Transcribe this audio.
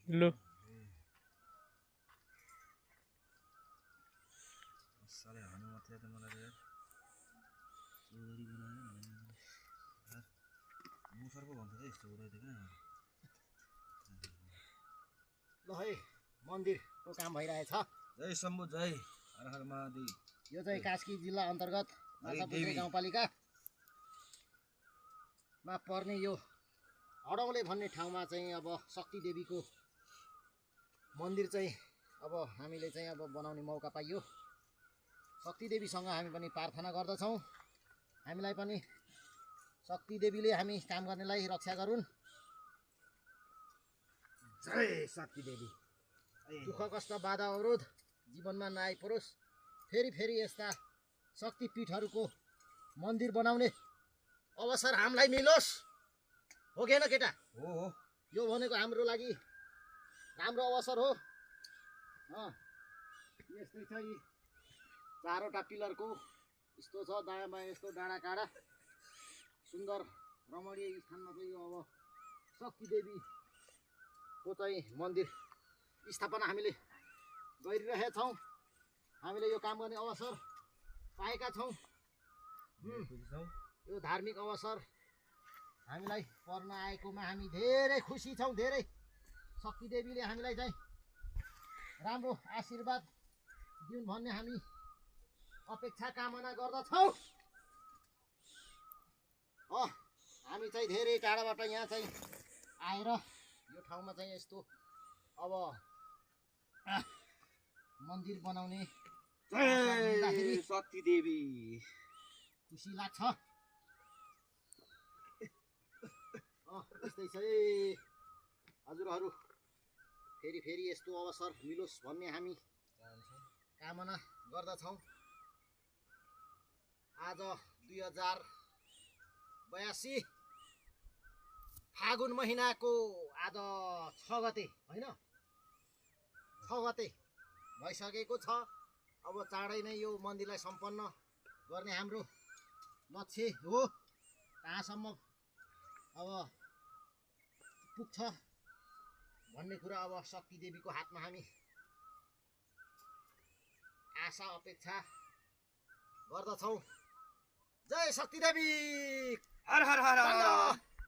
लो साले हानु मात्रै त मलाई यार चोरी बनायो मुसर पो भन्छ त यस्तो कुरा त कहाँ ल है मन्दिरको काम भइरहेछ। जय शम्भु जय हर हर महादेव। यो चाहिँ कास्की जिल्ला अन्तर्गत माछापुछ्रे गाउँपालिकामा पर्ने यो हडौले भन्ने ठाउँमा चाहिँ अब शक्ति देवीको मन्दिर चाहिँ अब हामीले चाहिँ अब बनाउने मौका पाइयो। शक्ति देवीसँग हामी पनि प्रार्थना गर्दछौँ, हामीलाई पनि शक्ति देवीले हामी काम गर्नेलाई रक्षा गरून्। जय शक्ति देवी। दुःख कष्ट बाधा अवरोध जीवनमा नआइपरोस्, फेरि फेरि यस्ता शक्तिपीठहरूको मन्दिर बनाउने अवसर हामीलाई मिलोस्। हो कि होइन केटा? हो यो भनेको हाम्रो लागि राम्रो अवसर हो। यस्तै छ यी चारवटा पिलरको यस्तो छ दायाँ बायाँ यस्तो डाँडा काँडा सुन्दर रमणीय स्थानमा चाहिँ यो अब शक्ति देवीको चाहिँ मन्दिर स्थापना हामीले गरिरहेका छौँ। हामीले यो काम गर्ने अवसर पाएका छौँ। यो धार्मिक अवसर हामीलाई पर्न आएकोमा हामी धेरै खुसी छौँ। धेरै शक्ति देवीले हामीलाई चाहिँ राम्रो आशीर्वाद दिउन् भन्ने हामी अपेक्षा कामना गर्दछौँ। हामी चाहिँ धेरै टाढाबाट यहाँ चाहिँ आएर यो ठाउँमा चाहिँ यस्तो अब मन्दिर बनाउने शक्ति देवी खुसी लाग्छ। यस्तै छ हजुरहरू, फेरि फेरि यस्तो अवसर मिलोस् भन्ने हामी कामना गर्दछौँ। आज 2082 फागुन महिनाको आज 6 गते होइन, 6 गते भइसकेको छ। अब चाँडै नै यो मन्दिरलाई सम्पन्न गर्ने हाम्रो लक्ष्य हो। कहाँसम्म अब पुग्छ भन्ने कुरा अब शक्ति देवीको हातमा हामी आशा अपेक्षा गर्दछौँ। जय शक्ति देवी। हर हर हर हर।